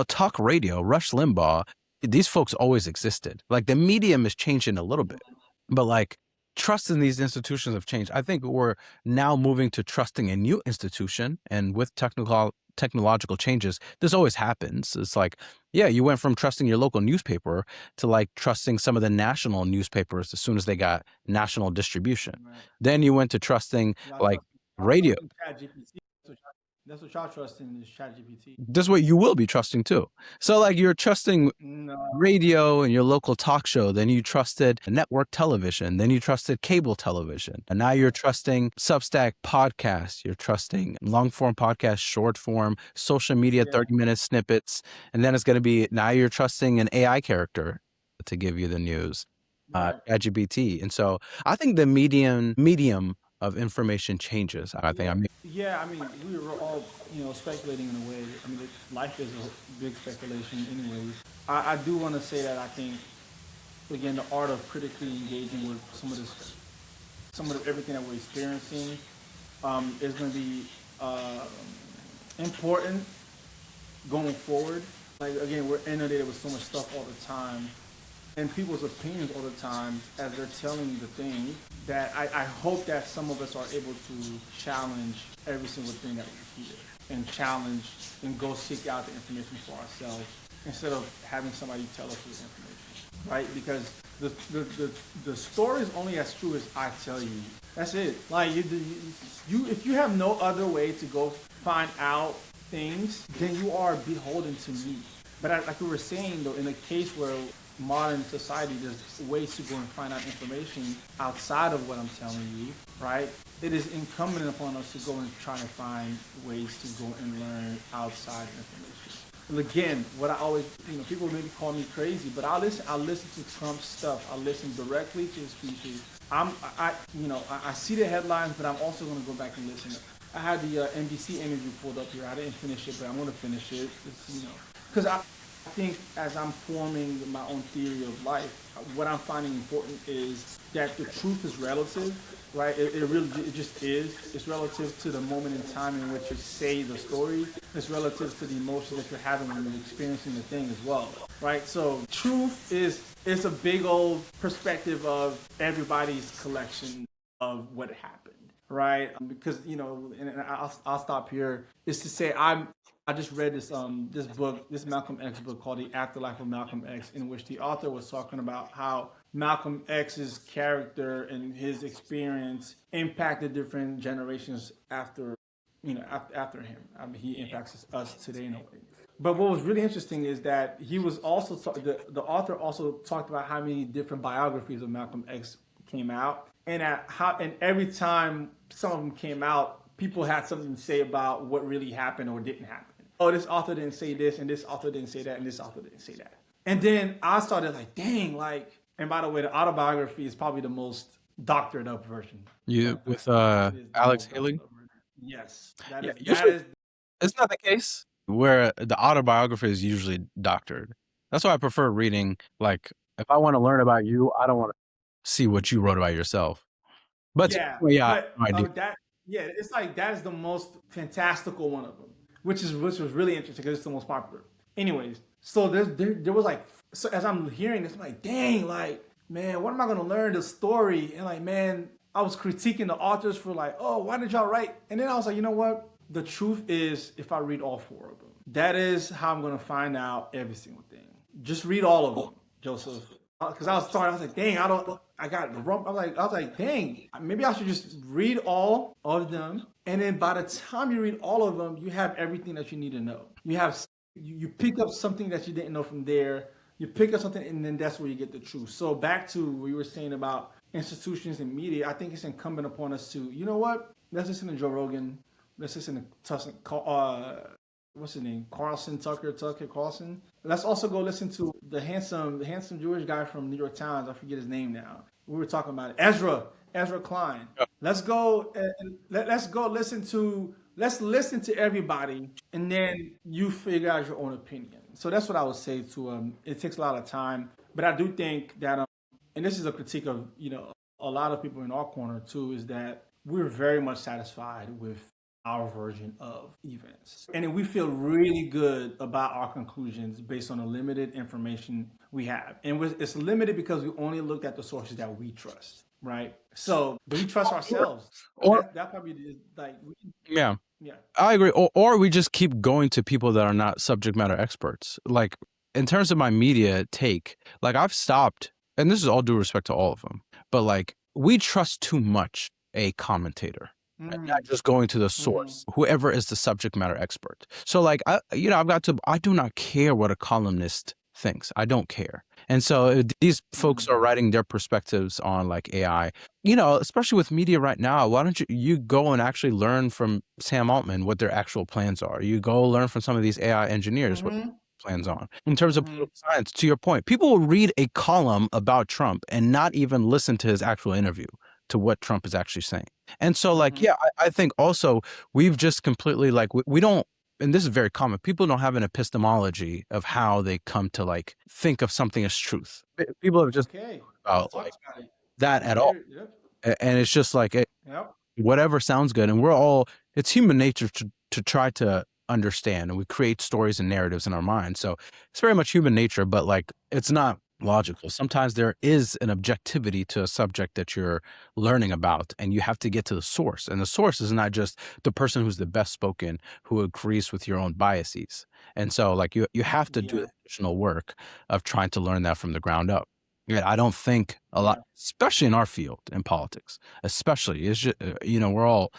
Speaker 2: talk radio, Rush Limbaugh, these folks always existed. Like, the medium is changing a little bit, but like trust in these institutions have changed. I think we're now moving to trusting a new institution, and with technological changes, this always happens. It's like, yeah, you went from trusting your local newspaper to like trusting some of the national newspapers as soon as they got national distribution.
Speaker 1: Right.
Speaker 2: Then you went to trusting like
Speaker 1: Y'all
Speaker 2: radio.
Speaker 1: trusting ChatGPT. That's what y'all trusting is ChatGPT.
Speaker 2: This is what you will be trusting too. So like you're trusting
Speaker 1: No.
Speaker 2: radio and your local talk show, then you trusted network television, then you trusted cable television, and now you're trusting Substack podcasts, you're trusting long form podcasts, short form, social media, 30-minute snippets, and then it's going to be, now you're trusting an AI character to give you the news, ChatGPT. And so I think the medium of information changes.
Speaker 1: Yeah, I mean, we were all, speculating in a way. I mean, life is a big speculation, anyways. I do want to say that I think, again, the art of critically engaging with some of everything that we're experiencing, is going to be important going forward. Like, again, we're inundated with so much stuff all the time, and people's opinions all the time as they're telling the thing, that I hope that some of us are able to challenge every single thing that we hear, and challenge and go seek out the information for ourselves instead of having somebody tell us this information, right? Because the story is only as true as I tell you. That's it. Like, you if you have no other way to go find out things, then you are beholden to me. But like we were saying, though, in a case where modern society, there's ways to go and find out information outside of what I'm telling you, right? It is incumbent upon us to go and try to find ways to go and learn outside information. And again, what I always, people maybe call me crazy, but I listen to Trump's stuff. I listen directly to his speeches. I see the headlines, but I'm also going to go back and listen. I had the NBC interview pulled up here. I didn't finish it, but I'm going to finish it. Because I think as I'm forming my own theory of life, what I'm finding important is that the truth is relative, right? It just is. It's relative to the moment in time in which you say the story. It's relative to the emotions that you're having when you're experiencing the thing as well, right? So truth is a big old perspective of everybody's collection of what happened. Right, because and I'll stop here. Is to say I just read this book, this Malcolm X book called The Afterlife of Malcolm X, in which the author was talking about how Malcolm X's character and his experience impacted different generations after him. I mean, he impacts us today in a way. But what was really interesting is that he was also the author also talked about how many different biographies of Malcolm X came out, and at how and every time some of them came out, people had something to say about what really happened or didn't happen. Oh, this author didn't say this, and this author didn't say that, and this author didn't say that. And then I started like, dang, like. And by the way, the autobiography is probably the most doctored up version.
Speaker 2: You with
Speaker 1: It is the
Speaker 2: Alex
Speaker 1: most doctored
Speaker 2: Haley?
Speaker 1: up version. Yes, that
Speaker 2: Yeah,
Speaker 1: is that
Speaker 2: usually
Speaker 1: is
Speaker 2: it's not the case where the autobiography is usually doctored. That's why I prefer reading. Like, if I want to learn about you, I don't want to see what you wrote about yourself. But to
Speaker 1: yeah.
Speaker 2: your point, yeah, I have
Speaker 1: But
Speaker 2: no idea.
Speaker 1: that yeah, it's like that is the most fantastical one of them, which was really interesting because it's the most popular. Anyways, so there was like so as I'm hearing this, I'm like, dang, like man, what am I gonna learn the story? And like man, I was critiquing the authors for like, oh, why did y'all write? And then I was like, you know what? The truth is, if I read all four of them, that is how I'm gonna find out every single thing. Just read all of them, Joseph. Because I was starting, I was like, dang, I got the rump. I was like, dang, maybe I should just read all of them, and then by the time you read all of them, you have everything that you need to know. You pick up something that you didn't know from there. You pick up something, and then that's where you get the truth. So back to what you were saying about institutions and media, I think it's incumbent upon us to, you know what? Let's listen to Joe Rogan. Let's listen to what's his name? Tucker Carlson. Let's also go listen to the handsome Jewish guy from New York Times. I forget his name now. We were talking about it. Ezra Klein. Let's go and let's listen to everybody, and then you figure out your own opinion. So that's what I would say to it takes a lot of time, but I do think that and this is a critique of a lot of people in our corner too, is that we're very much satisfied with our version of events. And we feel really good about our conclusions based on the limited information we have. And it's limited because we only looked at the sources that we trust, right? So, do we trust ourselves?
Speaker 2: Or
Speaker 1: That probably is like,
Speaker 2: yeah,
Speaker 1: yeah.
Speaker 2: I agree. Or we just keep going to people that are not subject matter experts. Like, in terms of my media take, like I've stopped, and this is all due respect to all of them, but like we trust too much a commentator. And not just going to the source, whoever is the subject matter expert. So like I do not care what a columnist thinks. I don't care. And so these folks are writing their perspectives on like AI, especially with media right now. Why don't you go and actually learn from Sam Altman what their actual plans are? You go learn from some of these AI engineers what plans on. In terms of political science, to your point, people will read a column about Trump and not even listen to his actual interview, to what Trump is actually saying. And so like, yeah, I think also we've just completely like, we don't, and this is very common, people don't have an epistemology of how they come to like think of something as truth. People have just
Speaker 1: Okay. Let's
Speaker 2: about
Speaker 1: talk
Speaker 2: like
Speaker 1: about it.
Speaker 2: that at all.
Speaker 1: Yep.
Speaker 2: And it's just like
Speaker 1: Yep.
Speaker 2: whatever sounds good. And it's human nature to try to understand, and we create stories and narratives in our mind. So it's very much human nature, but like it's not logical. Sometimes there is an objectivity to a subject that you're learning about, and you have to get to the source. And the source is not just the person who's the best spoken, who agrees with your own biases. And so like you have to do the additional work of trying to learn that from the ground up. Yeah, I don't think a lot, especially in our field in politics, especially it's just, we're all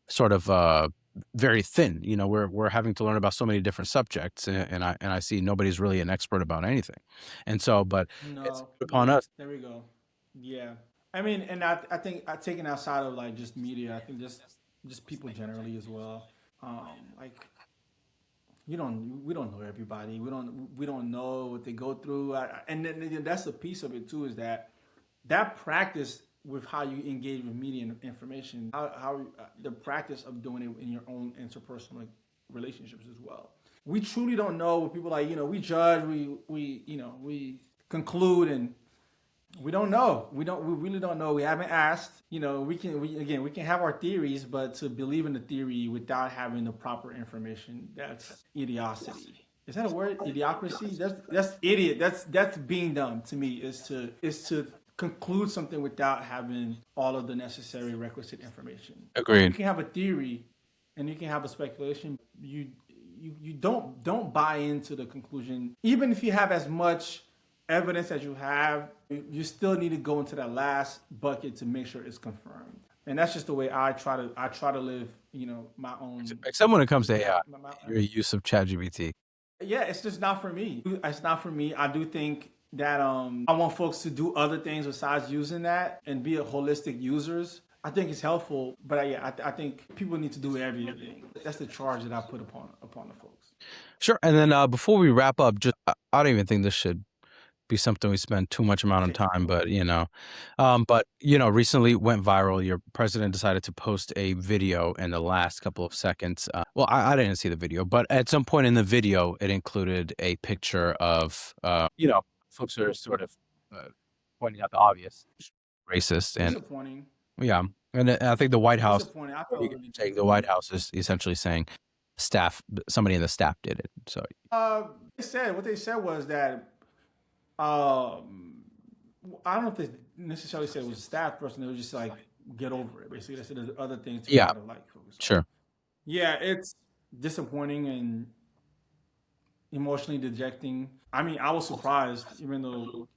Speaker 2: sort of very thin. We're having to learn about so many different subjects, and I see nobody's really an expert about anything. And so, but it's
Speaker 1: No.
Speaker 2: upon us.
Speaker 1: There we go. Yeah. I mean, and I think I taking outside of like just media, I think just people generally as well. Like we don't know everybody. We don't know what they go through. And then that's a piece of it too, is that practice with how you engage with media and information, how the practice of doing it in your own interpersonal relationships as well. We truly don't know what people like. We judge, we conclude, and we don't know. We really don't know. We haven't asked. We can have our theories, but to believe in the theory without having the proper information, that's idiocracy. Is that a word? Idiocracy? That's idiot. That's being dumb to me. Is to conclude something without having all of the necessary requisite information.
Speaker 2: Agreed.
Speaker 1: You can have a theory, and you can have a speculation. You don't buy into the conclusion, even if you have as much evidence as you have. You still need to go into that last bucket to make sure it's confirmed. And that's just the way I try to live. My own.
Speaker 2: Except when it comes to AI, your use of ChatGPT.
Speaker 1: Yeah, it's just not for me. It's not for me. I do think that I want folks to do other things besides using that and be a holistic users. I think it's helpful, but I think people need to do everything. That's the charge that I put upon the folks.
Speaker 2: Sure. And then before we wrap up, just I don't even think this should be something we spend too much amount of
Speaker 1: Okay,
Speaker 2: time,
Speaker 1: cool.
Speaker 2: but recently went viral. Your president decided to post a video in the last couple of seconds. Well, I didn't see the video, but at some point in the video, it included a picture of, folks are sort of uh, pointing out the obvious, racist, and
Speaker 1: Disappointing.
Speaker 2: yeah, and I think the White House,
Speaker 1: Disappointing. I felt really
Speaker 2: saying the White
Speaker 1: disappointed.
Speaker 2: House is essentially saying somebody in the staff did it. So
Speaker 1: What they said was that um, I don't know if they necessarily said it was a staff person. They were just like get over it. Basically, they said there's other things to
Speaker 2: yeah,
Speaker 1: try to like focus on.
Speaker 2: sure,
Speaker 1: Yeah, it's disappointing and emotionally dejecting. I mean, I was surprised, even though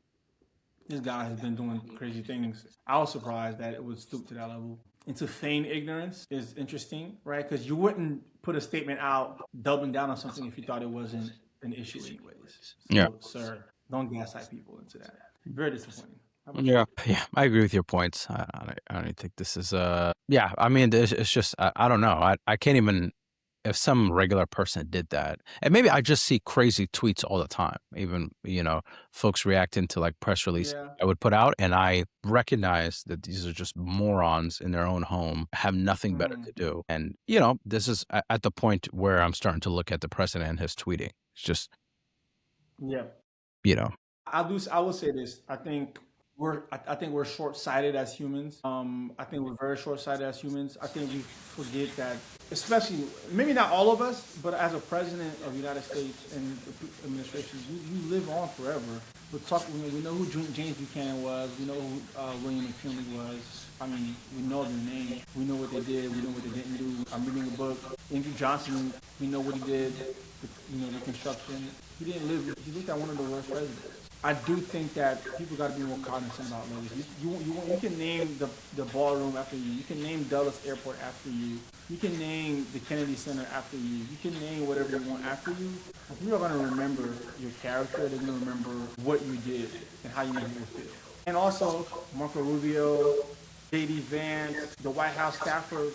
Speaker 1: this guy has been doing crazy things. I was surprised that it would stoop to that level. And to feign ignorance is interesting, right? Because you wouldn't put a statement out doubling down on something if you thought it wasn't an issue, anyways.
Speaker 2: yeah.
Speaker 1: So, sir, don't gaslight people into that. Very disappointing. How about you?
Speaker 2: Yeah, yeah, I agree with your points. I don't think this is yeah. I mean, it's just I don't know. I can't even if some regular person did that, and maybe I just see crazy tweets all the time. Even folks reacting to like press release
Speaker 1: Yeah.
Speaker 2: I would put out, and I recognize that these are just morons in their own home, have nothing better
Speaker 1: Mm,
Speaker 2: to do, and this is at the point where I'm starting to look at the president and his tweeting. It's just
Speaker 1: yeah.
Speaker 2: you know
Speaker 1: I will say this. I think we're short sighted as humans. I think we're very short sighted as humans. I think we forget that, especially maybe not all of us, but as a president of the United States and the administration, you live on forever. We know who James Buchanan was. We know who William McKinley was. I mean, we know their name. We know what they did. We know what they didn't do. I'm reading a book. Andrew Johnson. We know what he did. Reconstruction. He didn't live. He looked at one of the worst presidents. I do think that people got to be more cognizant about legacy. You can name the ballroom after you. You can name Dulles Airport after you. You can name the Kennedy Center after you. You can name whatever you want after you. But people are going to remember your character. They're going to remember what you did and how you made people feel. And also, Marco Rubio, J.D. Vance, the White House staffer,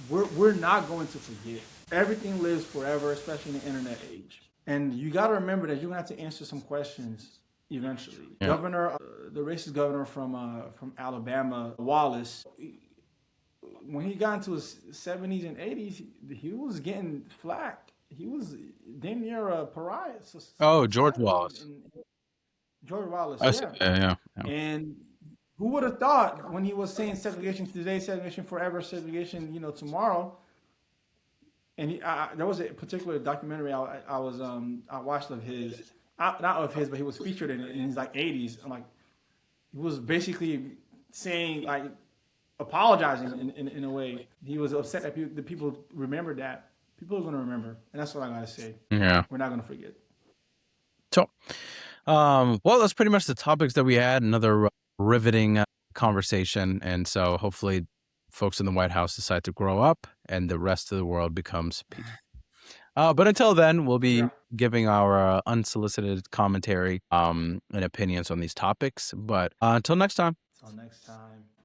Speaker 1: we're not going to forget. Everything lives forever, especially in the internet age. And you got to remember that you're going to have to answer some questions eventually.
Speaker 2: yeah.
Speaker 1: The racist governor from Alabama, Wallace, when he got into his 70s and 80s, he was getting flack. He was damn near a pariah
Speaker 2: Oh, George
Speaker 1: society.
Speaker 2: Wallace.
Speaker 1: And George Wallace,
Speaker 2: I see.
Speaker 1: yeah.
Speaker 2: Yeah.
Speaker 1: And who would have thought when he was saying segregation today, segregation forever, segregation, tomorrow, and there was a particular documentary I watched of his, not of his, but he was featured in it in his like 80s. I'm like, he was basically saying like apologizing in a way. He was upset that the people remembered that. People are going to remember, and that's what I gotta say.
Speaker 2: Yeah.
Speaker 1: We're not going to forget.
Speaker 2: So, well, that's pretty much the topics that we had. Another riveting conversation, and so hopefully, folks in the White House decide to grow up, and the rest of the world becomes peaceful. But until then, we'll be
Speaker 1: Yeah.
Speaker 2: giving our unsolicited commentary and opinions on these topics. But until next time.
Speaker 1: Until next time.